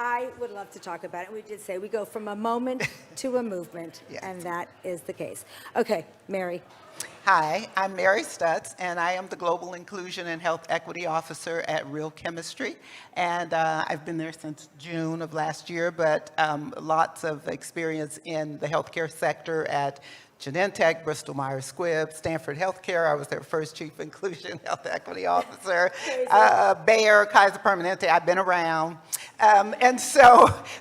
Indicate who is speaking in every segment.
Speaker 1: I would love to talk about it. We did say we go from a moment to a movement,
Speaker 2: Yes.
Speaker 1: and that is the case. Okay, Mary.
Speaker 2: Hi, I'm Mary Stutz, and I am the Global Inclusion and Health Equity Officer at Real Chemistry. And I've been there since June of last year, but lots of experience in the healthcare sector at Genentech, Bristol Myers Squibb, Stanford Healthcare. I was their first Chief Inclusion Health Equity Officer. Bayer, Kaiser Permanente, I've been around.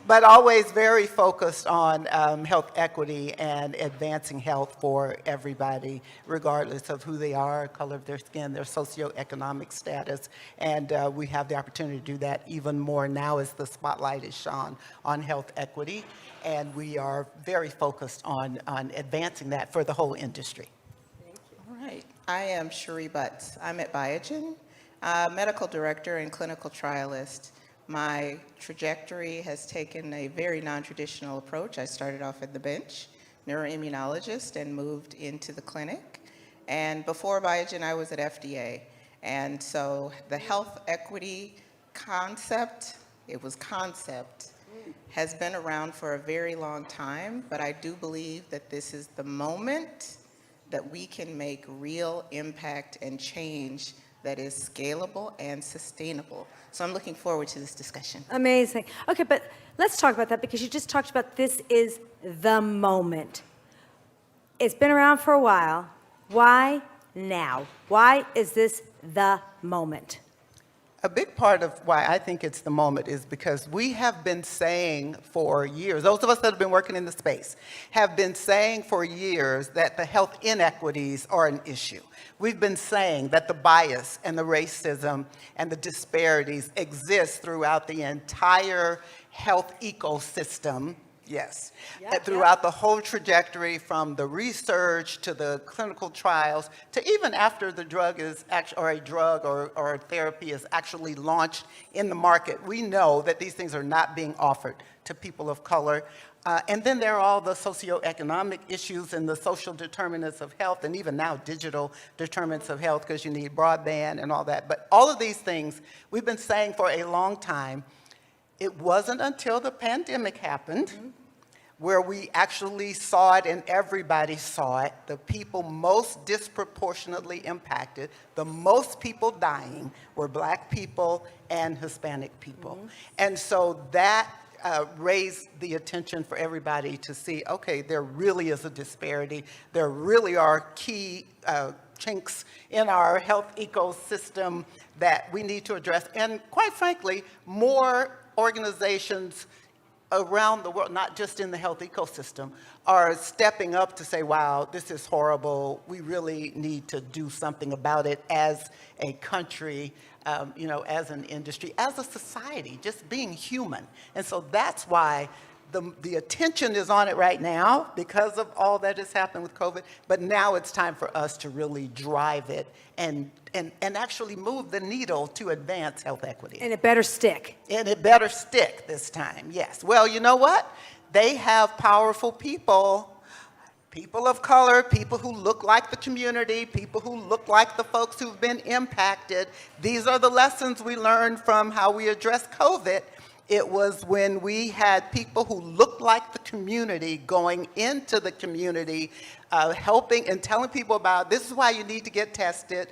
Speaker 2: But always very focused on health equity and advancing health for everybody, regardless of who they are, color of their skin, their socioeconomic status. And we have the opportunity to do that even more now as the spotlight is shone on health equity. And we are very focused on advancing that for the whole industry.
Speaker 3: All right. I am Cherie Butts. I'm at Biogen, medical director and clinical trialist. My trajectory has taken a very non-traditional approach. I started off at the bench, neuroimmunologist, and moved into the clinic. And before Biogen, I was at FDA. And so the health equity concept, has been around for a very long time, but I do believe that this is the moment that we can make real impact and change that is scalable and sustainable. So I'm looking forward to this discussion.
Speaker 1: Amazing. Okay, but let's talk about that because you just talked about this is the moment. It's been around for a while. Why now? Why is this the moment?
Speaker 2: A big part of why I think it's the moment is because we have been saying for years, those of us that have been working in the space, have been saying for years that the health inequities are an issue. We've been saying that the bias and the racism and the disparities exist throughout the entire health ecosystem. Yes, throughout the whole trajectory from the research to the clinical trials to even after the drug is or a therapy is actually launched in the market. We know that these things are not being offered to people of color. And then there are all the socioeconomic issues and the social determinants of health, and even now digital determinants of health because you need broadband and all that. But all of these things we've been saying for a long time. It wasn't until the pandemic happened where we actually saw it and everybody saw it. The people most disproportionately impacted, the most people dying were Black people and Hispanic people. And so that raised the attention for everybody to see, okay, there really is a disparity. There really are key chinks in our health ecosystem that we need to address. And quite frankly, more organizations around the world, not just in the health ecosystem, are stepping up to say, wow, this is horrible. We really need to do something about it as a country, as an industry, as a society, just being human. And so that's why the attention is on it right now because of all that has happened with COVID, but now it's time for us to really drive it and actually move the needle to advance health equity.
Speaker 1: And it better stick.
Speaker 2: And it better stick this time, yes. Well, you know what? They have powerful people of color, people who look like the community, people who look like the folks who've been impacted. These are the lessons we learned from how we addressed COVID. It was when we had people who looked like the community going into the community, helping and telling people about this is why you need to get tested,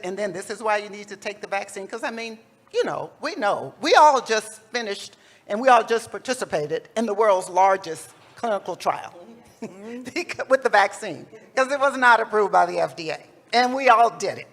Speaker 2: and then this is why you need to take the vaccine. Because, we know. We all just finished and we all just participated in the world's largest clinical trial with the vaccine because it was not approved by the FDA. And we all did it.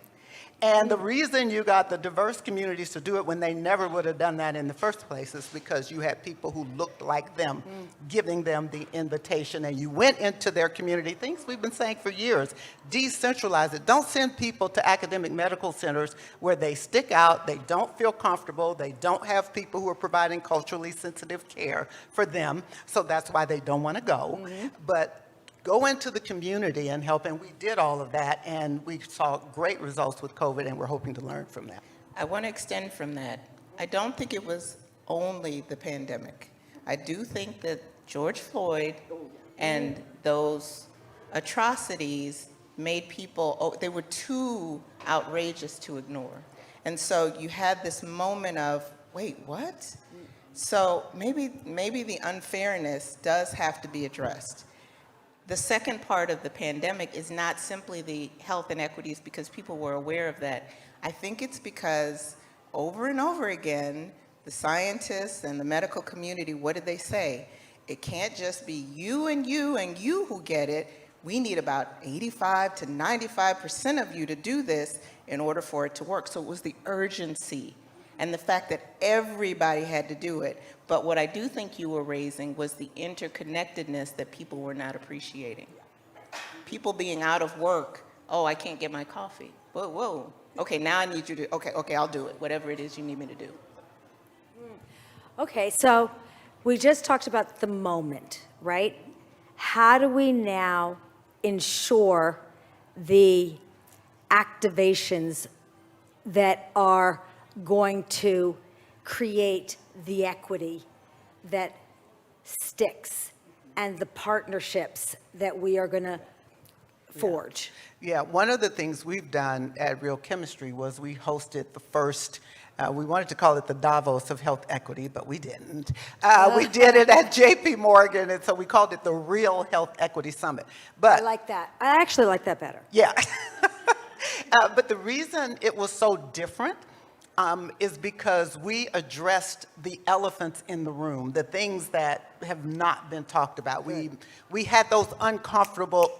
Speaker 2: And the reason you got the diverse communities to do it when they never would have done that in the first place is because you had people who looked like them giving them the invitation, and you went into their community. Things we've been saying for years, decentralize it. Don't send people to academic medical centers where they stick out, they don't feel comfortable, they don't have people who are providing culturally sensitive care for them, so that's why they don't want to go. But go into the community and help, and we did all of that, and we saw great results with COVID, and we're hoping to learn from that.
Speaker 3: I want to extend from that. I don't think it was only the pandemic. I do think that George Floyd and those atrocities made people, they were too outrageous to ignore. And so you had this moment of, wait, what? So maybe the unfairness does have to be addressed. The second part of the pandemic is not simply the health inequities because people were aware of that. I think it's because over and over again, the scientists and the medical community, what did they say? It can't just be you and you and you who get it. We need about 85 to 95% of you to do this in order for it to work. So it was the urgency and the fact that everybody had to do it. But what I do think you were raising was the interconnectedness that people were not appreciating. People being out of work, oh, I can't get my coffee. Whoa, whoa. Okay, now I need you to, okay, I'll do it, whatever it is you need me to do.
Speaker 1: Okay, so we just talked about the moment, right? How do we now ensure the activations that are going to create the equity that sticks and the partnerships that we are going to forge?
Speaker 2: Yeah, one of the things we've done at Real Chemistry was we hosted the first, we wanted to call it the Davos of health equity, but we didn't. We did it at JP Morgan, and so we called it the Real Health Equity Summit. But
Speaker 1: I like that. I actually like that better.
Speaker 2: yeah. But the reason it was so different is because we addressed the elephants in the room, the things that have not been talked about. We had those uncomfortable,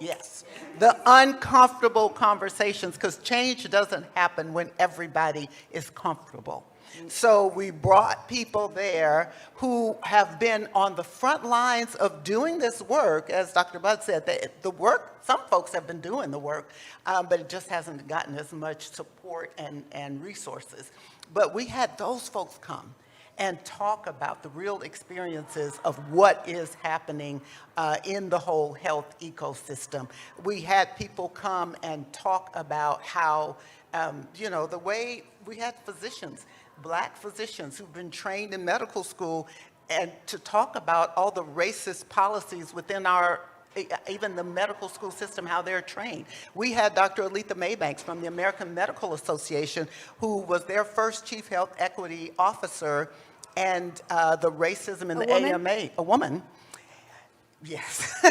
Speaker 2: the uncomfortable conversations, because change doesn't happen when everybody is comfortable. So we brought people there who have been on the front lines of doing this work. As Dr. Budd said, the work, some folks have been doing the work, but it just hasn't gotten as much support and resources. But we had those folks come and talk about the real experiences of what is happening in the whole health ecosystem. We had people come and talk about how, the way we had physicians, Black physicians who've been trained in medical school, and to talk about all the racist policies within even the medical school system, how they're trained. We had Dr. Aletha Maybanks from the American Medical Association, who was their first chief health equity officer, and the racism in the AMA. A woman. Yes.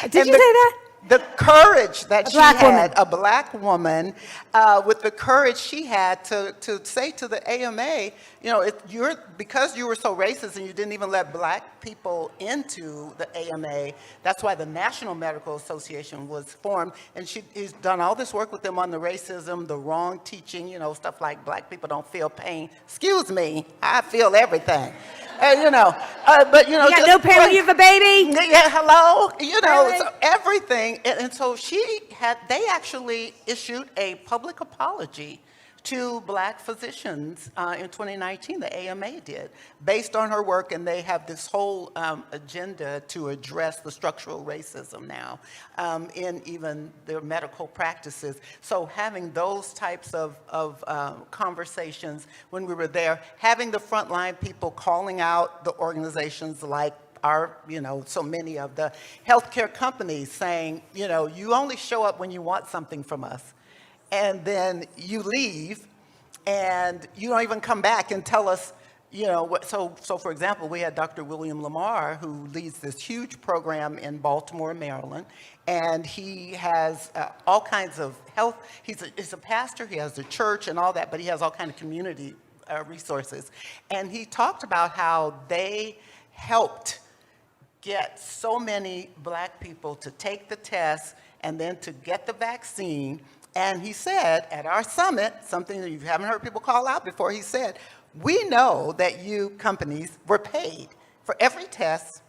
Speaker 1: Did you say that?
Speaker 2: The courage that she
Speaker 1: Black woman.
Speaker 2: had, a Black woman, with the courage she had to say to the AMA, because you were so racist and you didn't even let Black people into the AMA, that's why the National Medical Association was formed, and she's done all this work with them on the racism, the wrong teaching, stuff like Black people don't feel pain. Excuse me, I feel everything. But
Speaker 1: You got no pain when you have a baby?
Speaker 2: Yeah, hello.
Speaker 1: Really?
Speaker 2: So everything. And so they actually issued a public apology to Black physicians in 2019, the AMA did, based on her work, and they have this whole agenda to address the structural racism now in even their medical practices. So having those types of conversations when we were there, having the frontline people calling out the organizations like so many of the healthcare companies saying, you only show up when you want something from us. And then you leave, and you don't even come back and tell us, So for example, we had Dr. William Lamar, who leads this huge program in Baltimore, Maryland, and he has all kinds of health. He's a pastor, he has a church and all that, but he has all kinds of community resources. And he talked about how they helped get so many Black people to take the test and then to get the vaccine. And he said at our summit, something that you haven't heard people call out before, he said, we know that you companies were paid for every test,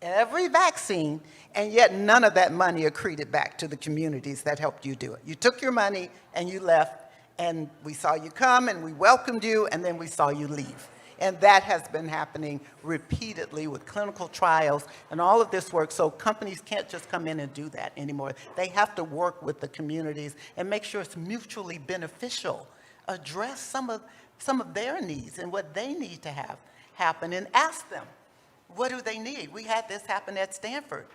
Speaker 2: every vaccine, and yet none of that money accreted back to the communities that helped you do it. You took your money and you left, and we saw you come and we welcomed you, and then we saw you leave. And that has been happening repeatedly with clinical trials and all of this work. So companies can't just come in and do that anymore. They have to work with the communities and make sure it's mutually beneficial. Address some of their needs and what they need to have happen, and ask them, what do they need? We had this happen at Stanford.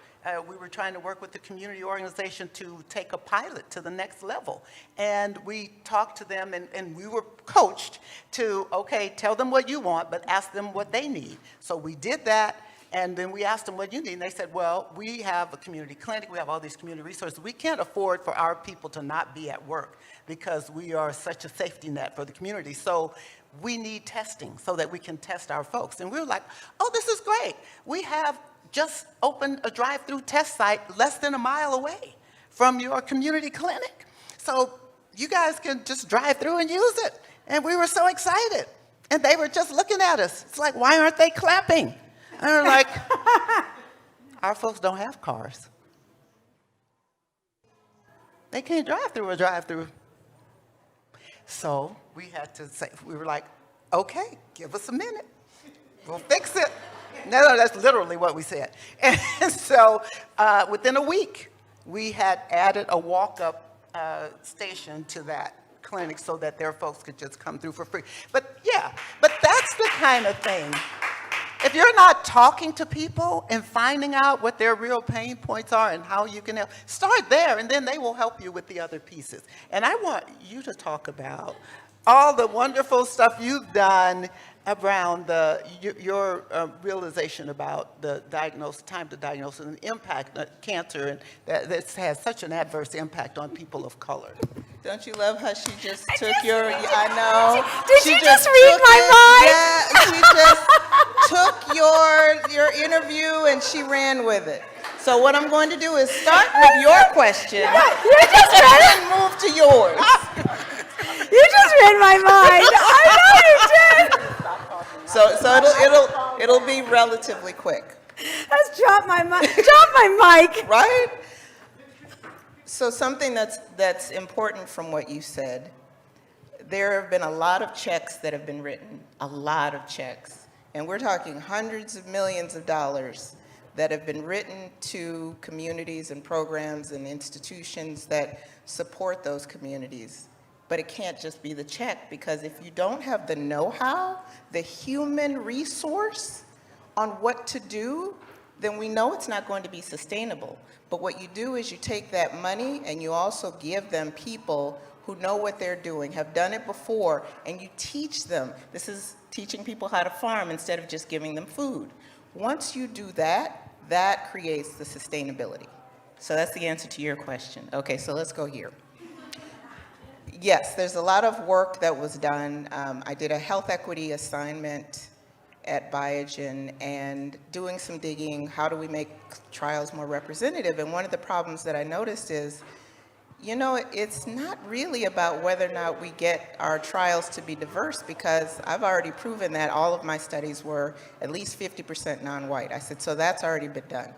Speaker 2: We were trying to work with the community organization to take a pilot to the next level. And we talked to them, and we were coached to, okay, tell them what you want, but ask them what they need. So we did that, and then we asked them what you need, and they said, well, we have a community clinic, we have all these community resources. We can't afford for our people to not be at work because we are such a safety net for the community. So we need testing so that we can test our folks. And we were like, oh, this is great. We have just opened a drive-through test site less than a mile away from your community clinic. So you guys can just drive through and use it. And we were so excited. And they were just looking at us. It's like, why aren't they clapping? And we're like, our folks don't have cars. They can't drive through a drive-through. So we had to say, we were like, okay, give us a minute. We'll fix it. No, that's literally what we said. And so within a week, we had added a walk-up station to that clinic so that their folks could just come through for free. But yeah, but that's the kind of thing. If you're not talking to people and finding out what their real pain points are and how you can help, start there, and then they will help you with the other pieces. And I want you to talk about all the wonderful stuff you've done around your realization about the time to diagnosis and the impact of cancer, and that this has such an adverse impact on people of color.
Speaker 3: Don't you love how she just took your, I know.
Speaker 1: Did
Speaker 3: She
Speaker 1: you just read my mind?
Speaker 3: Yeah, she just took your interview and she ran with it. So what I'm going to do is start with your question
Speaker 1: You just read it.
Speaker 3: and move to yours.
Speaker 1: You just read my mind. I know you did.
Speaker 3: So it'll be relatively quick.
Speaker 1: Let's drop my mic.
Speaker 3: Right? So something that's important from what you said, there have been a lot of checks that have been written, a lot of checks. And we're talking hundreds of millions of dollars that have been written to communities and programs and institutions that support those communities. But it can't just be the check, because if you don't have the know-how, the human resource on what to do, then we know it's not going to be sustainable. But what you do is you take that money and you also give them people who know what they're doing, have done it before, and you teach them. This is teaching people how to farm instead of just giving them food. Once you do that, that creates the sustainability. So that's the answer to your question. Okay, so let's go here. Yes, there's a lot of work that was done. I did a health equity assignment at Biogen and doing some digging, how do we make trials more representative? And one of the problems that I noticed is, you know, it's not really about whether or not we get our trials to be diverse, because I've already proven that all of my studies were at least 50% non-white. I said, so that's already been done.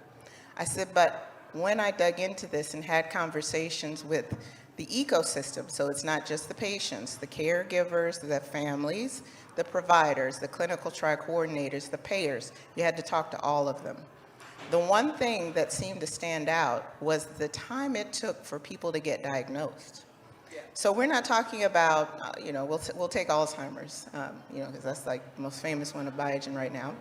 Speaker 3: I said, but when I dug into this and had conversations with the ecosystem, so it's not just the patients, the caregivers, the families, the providers, the clinical trial coordinators, the payers, you had to talk to all of them. The one thing that seemed to stand out was the time it took for people to get diagnosed. So we're not talking about, we'll take Alzheimer's, because that's like the most famous one of Biogen right now.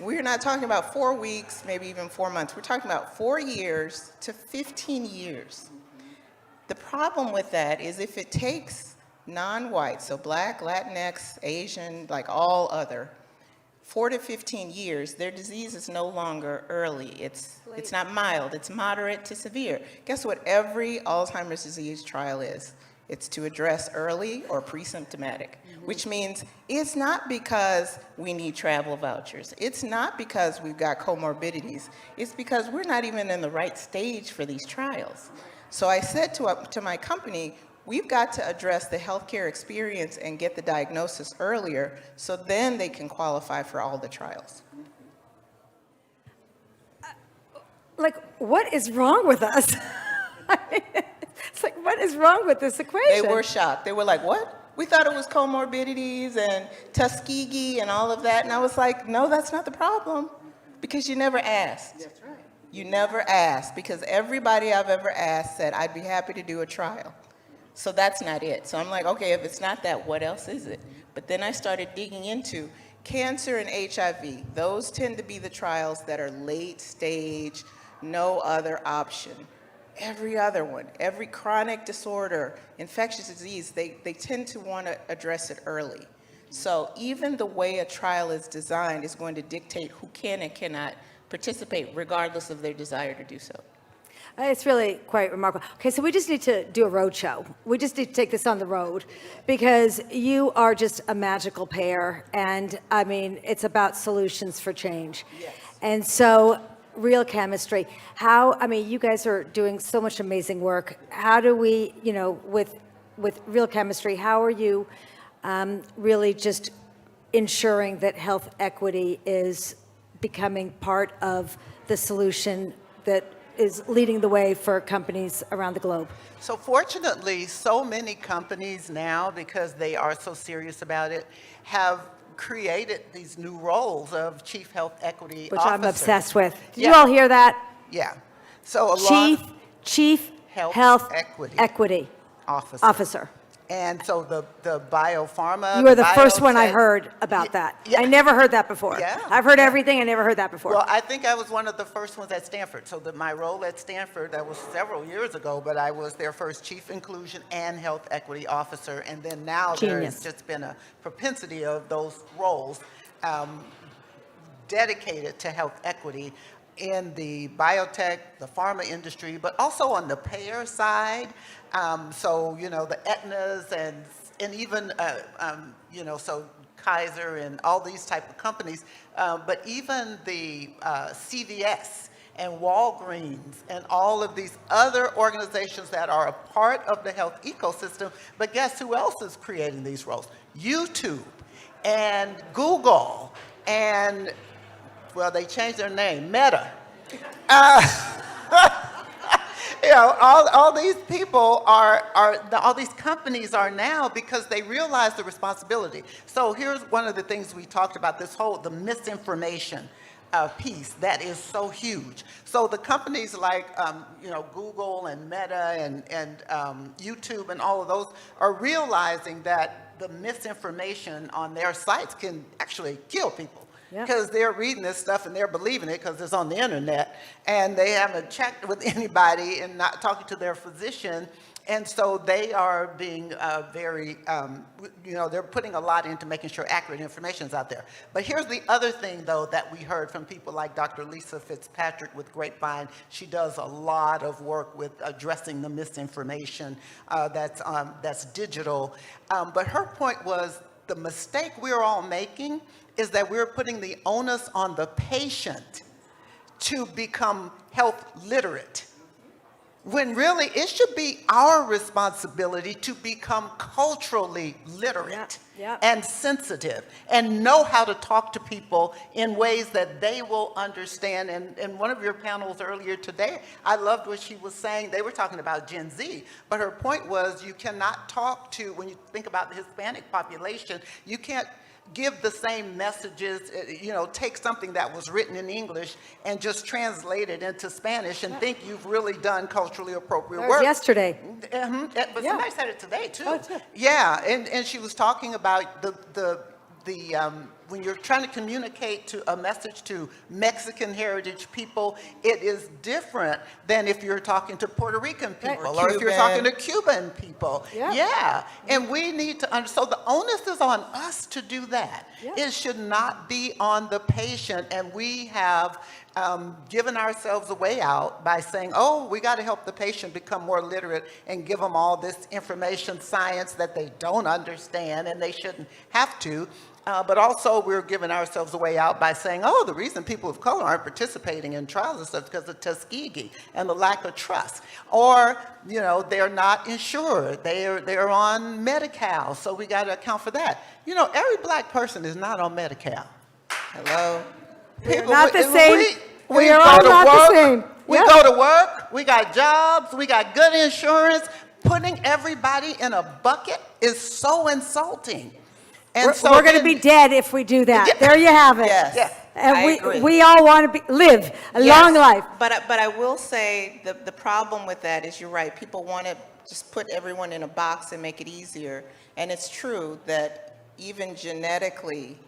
Speaker 3: We're not talking about 4 weeks, maybe even 4 months. We're talking about 4 years to 15 years. The problem with that is if it takes non-white, so Black, Latinx, Asian, like all other, 4 to 15 years, their disease is no longer early. It's not mild, it's moderate to severe. Guess what every Alzheimer's disease trial is? It's to address early or pre-symptomatic, which means it's not because we need travel vouchers. It's not because we've got comorbidities. It's because we're not even in the right stage for these trials. So I said to my company, we've got to address the healthcare experience and get the diagnosis earlier, so then they can qualify for all the trials.
Speaker 1: Like, what is wrong with us? It's like, what is wrong with this equation?
Speaker 3: They were shocked. They were like, what? We thought it was comorbidities and Tuskegee and all of that. And I was like, no, that's not the problem, because you never asked. That's right. You never asked, because everybody I've ever asked said, I'd be happy to do a trial. So that's not it. So I'm like, okay, if it's not that, what else is it? But then I started digging into, Cancer and HIV, those tend to be the trials that are late stage, no other option. Every other one, every chronic disorder, infectious disease, they tend to want to address it early. So even the way a trial is designed is going to dictate who can and cannot participate, regardless of their desire to do so.
Speaker 1: It's really quite remarkable. Okay, so we just need to do a road show. We just need to take this on the road because you are just a magical pair. And I mean, it's about solutions for change.
Speaker 3: Yes.
Speaker 1: And so, Real Chemistry, you guys are doing so much amazing work. How do we, with Real Chemistry, how are you really just ensuring that health equity is becoming part of the solution that is leading the way for companies around the globe?
Speaker 2: So fortunately, so many companies now, because they are so serious about it, have created these new roles of Chief Health Equity
Speaker 1: Which
Speaker 2: Officer.
Speaker 1: I'm obsessed with. Did
Speaker 2: Yeah.
Speaker 1: you all hear that?
Speaker 2: Yeah. So along
Speaker 1: Chief
Speaker 2: Health
Speaker 1: Health
Speaker 2: Equity
Speaker 1: Equity
Speaker 2: Officer. And so the biopharma.
Speaker 1: You are the first one I
Speaker 2: biotech-
Speaker 1: heard about that.
Speaker 2: Yeah.
Speaker 1: I never heard that before.
Speaker 2: Yeah.
Speaker 1: I've heard everything, I never heard that before.
Speaker 2: Well, I think I was one of the first ones at Stanford. So my role at Stanford, that was several years ago, but I was their first Chief Inclusion and Health Equity Officer. And then now
Speaker 1: Genius.
Speaker 2: there's just been a propensity of those roles dedicated to health equity in the biotech, the pharma industry, but also on the payer side. So, the Aetnas and even, so Kaiser and all these type of companies, but even the CVS and Walgreens and all of these other organizations that are a part of the health ecosystem. But guess who else is creating these roles? YouTube and Google and, well, they changed their name, Meta. All these people all these companies are now because they realize the responsibility. So here's one of the things we talked about, the misinformation piece that is so huge. So the companies like, Google and Meta and YouTube and all of those are realizing that the misinformation on their sites can actually kill people.
Speaker 1: Yep.
Speaker 2: Because they're reading this stuff and they're believing it because it's on the internet, and they haven't checked with anybody and not talking to their physician. And so they are being very, they're putting a lot into making sure accurate information is out there. But here's the other thing, though, that we heard from people like Dr. Lisa Fitzpatrick with Grapevine. She does a lot of work with addressing the misinformation that's digital. But her point was the mistake we're all making is that we're putting the onus on the patient to become health literate, when really it should be our responsibility to become culturally literate and sensitive and know how to talk to people in ways that they will understand. And one of your panels earlier today, I loved what she was saying. They were talking about Gen Z, but her point was you cannot talk to, when you think about the Hispanic population, you can't give the same messages, take something that was written in English and just translate it into Spanish and think you've really done culturally appropriate
Speaker 1: That was
Speaker 2: work.
Speaker 1: yesterday.
Speaker 2: But
Speaker 1: Yeah.
Speaker 2: somebody said it today too.
Speaker 1: Oh, too.
Speaker 2: Yeah, and she was talking about the when you're trying to communicate a message to Mexican heritage people, it is different than if you're talking to Puerto Rican people or if you're talking to Cuban people.
Speaker 1: Yeah.
Speaker 2: Yeah, and we need to so the onus is on us to do that.
Speaker 1: Yeah.
Speaker 2: It should not be on the patient, and we have given ourselves a way out by saying, we got to help the patient become more literate and give them all this information science that they don't understand and they shouldn't have to. But also we're giving ourselves a way out by saying, the reason people of color aren't participating in trials and stuff is because of Tuskegee and the lack of trust. Or, they're not insured. They're on Medi-Cal, so we got to account for that. Every black person is not on Medi-Cal.
Speaker 3: Hello?
Speaker 1: We're not the same. We
Speaker 2: we
Speaker 1: are
Speaker 2: go
Speaker 1: all
Speaker 2: to
Speaker 1: not the
Speaker 2: work,
Speaker 1: same.
Speaker 2: We
Speaker 1: Yep.
Speaker 2: go to work, we got jobs, we got good insurance. Putting everybody in a bucket is so insulting. And
Speaker 1: We're going to be dead if we do that. There you have it.
Speaker 3: Yes.
Speaker 2: Yeah.
Speaker 1: And
Speaker 3: I agree.
Speaker 1: we all want to live a
Speaker 3: Yes,
Speaker 1: long life.
Speaker 3: But I will say the problem with that is you're right. People want to just put everyone in a box and make it easier. And it's true that even genetically,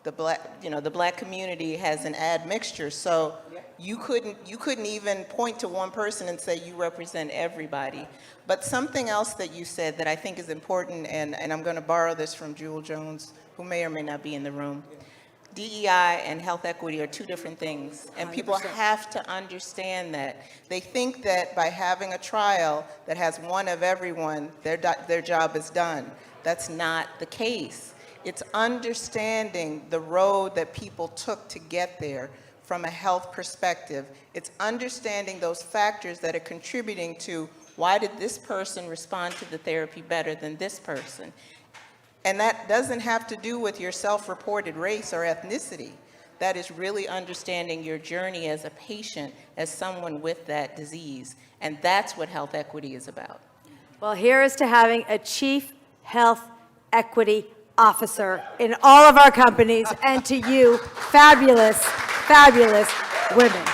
Speaker 3: the black community has an admixture. So you couldn't even point to one person and say you represent everybody. But something else that you said that I think is important, and I'm going to borrow this from Jewel Jones, who may or may not be in the room. DEI and health equity are two different things, and people have to understand that. They think that by having a trial that has one of everyone, their job is done. That's not the case. It's understanding the road that people took to get there from a health perspective. It's understanding those factors that are contributing to why did this person respond to the therapy better than this person. And that doesn't have to do with your self-reported race or ethnicity. That is really understanding your journey as a patient, as someone with that disease. And that's what health equity is about.
Speaker 1: Well, here is to having a chief health equity officer in all of our companies, and to you, fabulous, fabulous women.